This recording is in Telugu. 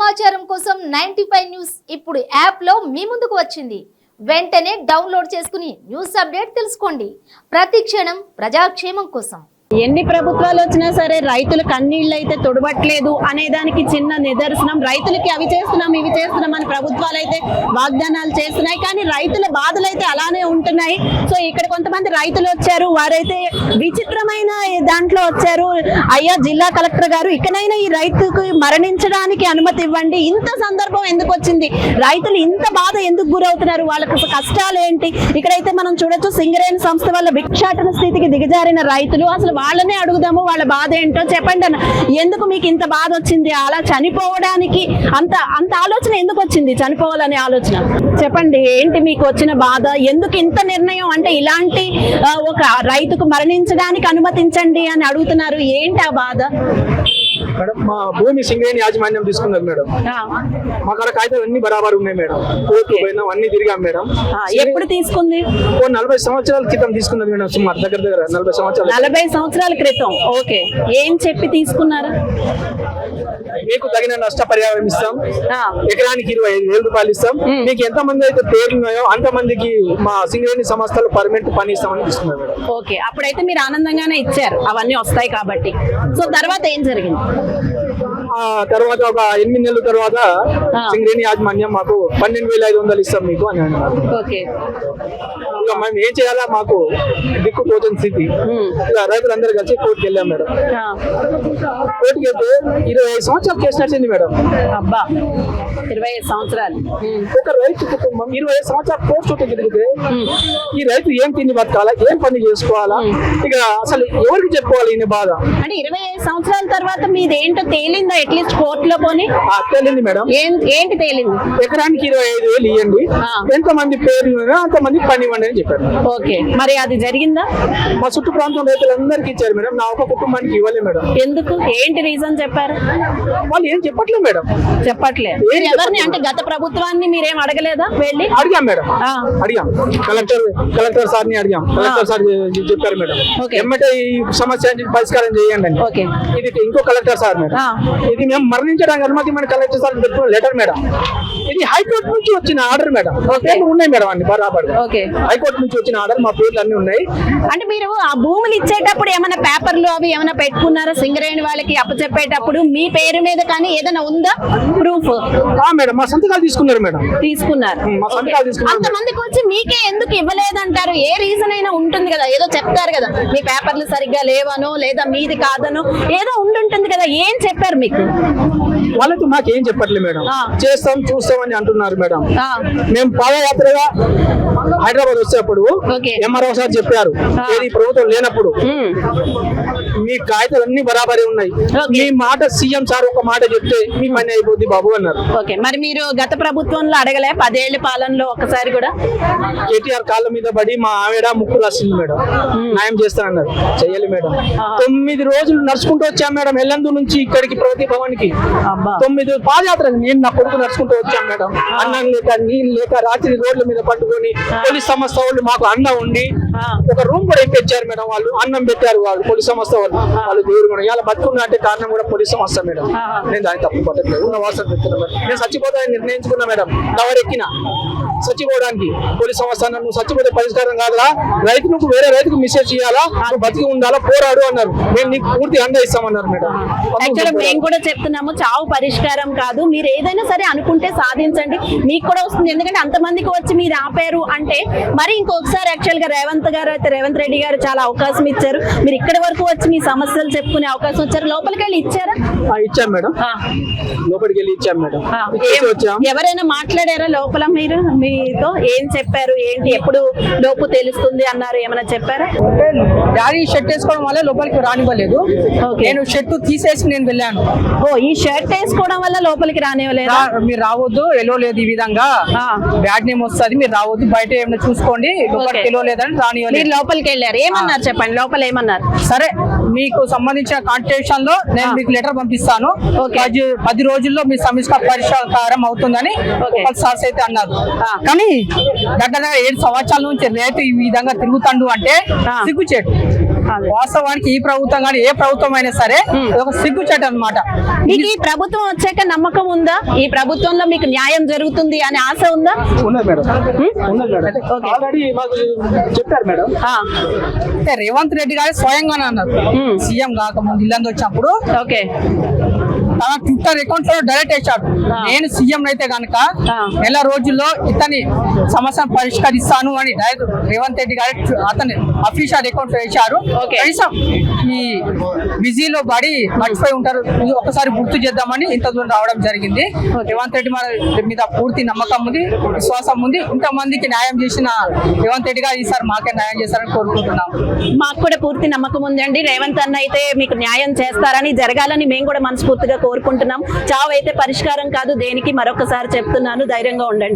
సమాచారం కోసం 95 న్యూస్ ఇప్పుడు యాప్ లో మీ ముందుకు వచ్చింది. వెంటనే డౌన్లోడ్ చేసుకుని న్యూస్ అప్డేట్ తెలుసుకోండి. ప్రతి క్షణం ప్రజాక్షేమం కోసం. ఎన్ని ప్రభుత్వాలు వచ్చినా సరే రైతులు కన్నీళ్ళు అయితే తొడబట్లేదు అనే దానికి చిన్న నిదర్శనం. రైతులకి అవి చేస్తున్నాం ఇవి చేస్తున్నాం అని ప్రభుత్వాలు అయితే వాగ్దానాలు చేస్తున్నాయి, కానీ రైతుల బాధలు అయితే అలానే ఉంటున్నాయి. సో ఇక్కడ కొంతమంది రైతులు వచ్చారు, వారైతే విచిత్రమైన దాంట్లో వచ్చారు. అయ్యా జిల్లా కలెక్టర్ గారు, ఇకనైనా ఈ రైతుకు మరణించడానికి అనుమతి ఇవ్వండి. ఇంత సందర్భం ఎందుకు వచ్చింది? రైతులు ఇంత బాధ ఎందుకు గురవుతున్నారు? వాళ్ళకి కష్టాలు ఏంటి? ఇక్కడైతే మనం చూడొచ్చు, సింగరేణి సంస్థ వల్ల భిక్షాటన స్థితికి దిగజారిన రైతులు. అసలు వాళ్ళనే అడుగుదాము, వాళ్ళ బాధ ఏంటో చెప్పండి అన్న. ఎందుకు మీకు ఇంత బాధ వచ్చింది? అలా చనిపోవడానికి అంత ఆలోచన ఎందుకు వచ్చింది? చనిపోవాలనే ఆలోచన చెప్పండి. ఏంటి మీకు వచ్చిన బాధ? ఎందుకు ఇంత నిర్ణయం? అంటే ఇలాంటి ఒక రైతుకు మరణించడానికి అనుమతించండి అని అడుగుతున్నారు. ఏంటి ఆ బాధ? మేడం, మా భూమి సింగరేణి యాజమాన్యం తీసుకున్నారు మేడం. మా కాడ కాగితాలు అన్ని బరాబర్ ఉన్నాయి మేడం. కోర్టు పోయినాం, అన్ని తిరిగాం మేడం. ఎప్పుడు తీసుకుంది? 40 సంవత్సరాల క్రితం తీసుకున్నది మేడం. సుమారు దగ్గర 40 సంవత్సరాలు. 40 సంవత్సరాల క్రితం. ఓకే, ఏం చెప్పి తీసుకున్నారా? మీకు తగిన నష్టపరిహారం ఇస్తాం, ఎకరానికి 25,000 రూపాయలు ఇస్తాం. మీకు ఎంత మంది అయితే పేర్లు ఉన్నాయో అంత మందికి మా సింగరేణి సంస్థలు పర్మనెంట్ పని ఇస్తామని తీసుకున్నారు మేడం. ఓకే, అప్పుడైతే మీరు ఆనందంగానే ఇచ్చారు, అవన్నీ వస్తాయి కాబట్టి. సో తర్వాత ఏం జరిగింది? తర్వాత ఒక 8 నెలల తర్వాత సింగరేణి యాజమాన్యం మాకు 12,500 ఇస్తాం మీకు అని అన్నారు. ఓకే, ఇక మేము ఏం చేయాలా, మాకు దిక్కు తోచని స్థితి. ఇక రైతులందరూ కలిసి కోర్టుకి వెళ్ళాం మేడం. కోర్టుకి వెళ్తే 25 సంవత్సరాలు కేసు నడిచింది మేడం. అబ్బా, 25 సంవత్సరాలు. ఒక రైతు కుటుంబం 25 సంవత్సరాలు కోర్టు చుట్టూ తిరిగితే ఈ రైతు ఏం తిండి బతకాలా, ఏం పని చేసుకోవాలా, ఇక అసలు ఎవరికి చెప్పుకోవాలి ఈయన బాధ? అంటే 25 సంవత్సరాల తర్వాత మీది ఏంటో తేలిందా? అట్లీస్ట్ కోర్టులో పోనీ తేలింది మేడం. ఏంటి తేలింది? ఎకరానికి 25,000 ఇవ్వండి, ఎంతమంది పేర్లు అంతమంది పని ఇవ్వండి అని చెప్పారు. ఓకే, మరి అది జరిగిందా? మా చుట్టూ ప్రాంతం రైతులందరికీ ఇచ్చారు మేడం, నా ఒక కుటుంబానికి ఇవ్వలేదు మేడం. ఎందుకు? ఏంటి రీజన్ చెప్పారు? వాళ్ళు ఏం చెప్పట్లేదు మేడం. చెప్పట్లేదు. ఎవరిని అంటే గత ప్రభుత్వాన్ని మీరేం అడగలేదా? వెళ్ళి అడిగాం మేడం, అడిగాం. కలెక్టర్ సార్ ని అడిగాం. కలెక్టర్ సార్ చెప్పారు మేడం, ఎమ్మటే ఈ సమస్య పరిష్కారం చేయండి అని. ఇది ఇంకో కలెక్టర్ సార్ మేడం, ఇది మేము మరణించడానికి అనుమతి మన కలెక్టర్ సార్ పెట్టుకున్న లెటర్ మేడం. ఇది హైకోర్టు నుంచి వచ్చిన ఆర్డర్ మేడం. పేర్లు ఉన్నాయి మేడం అన్ని బరాబర్. హైకోర్టు నుంచి వచ్చిన ఆర్డర్, మా పేర్లు అన్ని ఉన్నాయి. అంటే మీరు ఆ భూములు ఇచ్చేటప్పుడు ఏమైనా పేపర్లు అవి ఏమైనా పెట్టుకున్నారా? సింగరేణి వాళ్ళకి అప్పచెప్పేటప్పుడు మీ పేరు మీద కానీ ఏదైనా ఉందా ప్రూఫ్? మేడం, మా సంతకాలు తీసుకున్నారు మేడం. తీసుకున్నారు. మా సంతకాలు తీసుకున్నారు. అంతమందికి వచ్చి మీకే ఎందుకు ఇవ్వలేదంటారు? ఏ రీజన్ అయినా ఉంటుంది కదా, ఏదో చెప్తారు కదా, మీ పేపర్లు సరిగ్గా లేవనో లేదా మీది కాదనో ఏదో ఉండుంటుంది కదా. ఏం చెప్పారు మీకు? వాళ్ళతో మాకేం చెప్పట్లేదు మేడం. చేస్తాం చూస్తామని అంటున్నారు మేడం. మేము పాదయాత్రగా హైదరాబాద్ వచ్చేటప్పుడు ఎంఆర్ఓ సార్ చెప్పారు, ఏది ప్రభుత్వం లేనప్పుడు మీ కాగితాలు అన్ని బరాబరే ఉన్నాయి, మీ మాట సీఎం సార్ ఒక మాట చెప్తే మీ పని అయిపోద్ది బాబు అన్నారు. ఓకే, మరి మీరు గత ప్రభుత్వంలో అడగలే? 10 ఏళ్ల పాలనలో ఒకసారి కూడా కేటీఆర్ కాళ్ళ మీద పడి మా ఆవిడ ముక్కు రాసింది మేడం, న్యాయం చేస్తానన్నారు. చెయ్యాలి మేడం. 9 రోజులు నడుచుకుంటూ వచ్చాం మేడం, ఎల్లందు నుంచి ఇక్కడికి ప్రగతి భవన్ కి. 9 పాదయాత్ర నేను నా కొడుకు నడుచుకుంటూ వచ్చాం మేడం. అన్నం లేక నీళ్ళు లేక రాత్రి రోడ్ల మీద పట్టుకొని పోలీస్ సంస్థ వాళ్ళు మాకు అన్న ఉండి ఒక రూమ్ కూడా ఇప్పించారు మేడం. వాళ్ళు అన్నం పెట్టారు, వాళ్ళు పోలీస్ సంస్థ వాళ్ళు దేవుడు కూడా ఇలా బతుకున్నా అంటే కారణం కూడా పోలీస్ సంస్థ మేడం. నేను దాన్ని తప్పు పట్టట్లేదు, ఉన్న వాసన చెప్తున్నా మేడం. నేను చచ్చిపోతానని నిర్ణయించుకున్నా మేడం. టవర్ ఎక్కిన చచ్చిపోవడానికి పోలీస్ సంస్థ నువ్వు చచ్చిపోతే పరిష్కారం కాదురా, రైతులకు వేరే రైతుకు మెసేజ్ చేయాలా, నువ్వు బతికి ఉండాలా, పోరాడు అన్నారు. మేము నీకు పూర్తి అండ ఇస్తామన్నారు మేడం. మేము కూడా చెప్తున్నాము, చావు పరిష్కారం కాదు, మీరు ఏదైనా సరే అనుకుంటే సాధించండి, మీకు కూడా వస్తుంది. ఎందుకంటే అంతమందికి వచ్చి మీరు ఆపారు అంటే మరి ఇంకొకసారి యాక్చువల్ గా రేవంత్ రెడ్డి గారు చాలా అవకాశం ఇచ్చారు. మీరు ఇక్కడి వరకు వచ్చి మీ సమస్యలు చెప్పుకునే అవకాశం ఇచ్చారు. లోపలికి వెళ్ళి ఇచ్చారా? ఇచ్చాం మేడం, లోపలికి వెళ్ళి ఇచ్చాం మేడం. ఎవరైనా మాట్లాడారా లోపల? మీరు మీతో ఏం చెప్పారు? ఏంటి ఎప్పుడు లోపు తెలుస్తుంది అన్నారు? ఏమైనా చెప్పారా? డాడీ షర్ట్ వేసుకోవడం వల్ల లోపలికి రానివ్వలేదు. నేను షర్ట్ తీసేసి నేను వెళ్ళాను. ఈ షర్ట్ వేసుకోవడం వల్ల లోపలికి రానివ్వలేదు. మీరు రావద్దు, ఎలో లేదు, ఈ విధంగా బ్యాడ్ నేమ్ వస్తుంది, మీరు రావద్దు, బయట ఏమైనా చూసుకోండి, లోపలికి ఎలో లేదని రానివ్వలేదు. మీరు లోపలికి వెళ్ళారు, ఏమన్నారు చెప్పండి? లోపల ఏమన్నారు? సరే, మీకు సంబంధించిన కాంట్రిబ్యూషన్ లో నేను మీకు లెటర్ పంపిస్తాను, 10 రోజుల్లో మీ సమస్య పరిష్కారం అవుతుందని సార్స్ అయితే అన్నారు. కానీ దగ్గర 7 సంవత్సరాల నుంచి రేటు ఈ విధంగా తిరుగుతాడు అంటే సిగ్గుచేటు. వాస్తవానికి ఈ ప్రభుత్వం కానీ ఏ ప్రభుత్వం అయినా సరే ఇది ఒక సిగ్గుచేట అన్నమాట. మీకు ఈ ప్రభుత్వం వచ్చాక నమ్మకం ఉందా? ఈ ప్రభుత్వంలో మీకు న్యాయం జరుగుతుంది అనే ఆశ ఉందా? ఉన్నది మేడం, ఉన్నది మేడం. ఆల్రెడీ మాకు చెప్పారు మేడం. అంటే రేవంత్ రెడ్డి గారు స్వయంగానే అన్నారు సీఎం కాకముందు ఇల్లందు వచ్చినప్పుడు ఓకే, తన ట్విట్టర్ అకౌంట్ లో డైరెక్ట్ వేశాడు, నేను సీఎం అయితే కనుక నెల రోజుల్లో ఇతని సమస్యను పరిష్కరిస్తాను అని డైరెక్ట్ రేవంత్ రెడ్డి గారు అతని అఫీషియల్ అకౌంట్ లో వేశారు. కనీసం ఈ బిజీలో పడి మర్చిపోయి ఉంటారు, ఇది ఒకసారి గుర్తు చేద్దామని ఇంత దూరం రావడం జరిగింది. రేవంత్ రెడ్డి మీద పూర్తి నమ్మకం ఉంది, విశ్వాసం ఉంది. ఇంతమందికి న్యాయం చేసిన రేవంత్ రెడ్డి గారు ఈసారి మాకే న్యాయం చేస్తారని కోరుకుంటున్నాం. మాకు కూడా పూర్తి నమ్మకం ఉందండి. రేవంత్ అన్న అయితే మీకు న్యాయం చేస్తారని, జరగాలని మేము కూడా మనస్ఫూర్తిగా కోరుకుంటున్నాం. చావు అయితే పరిష్కారం కాదు దేనికి, మరొకసారి చెప్తున్నాను, ధైర్యంగా ఉండండి.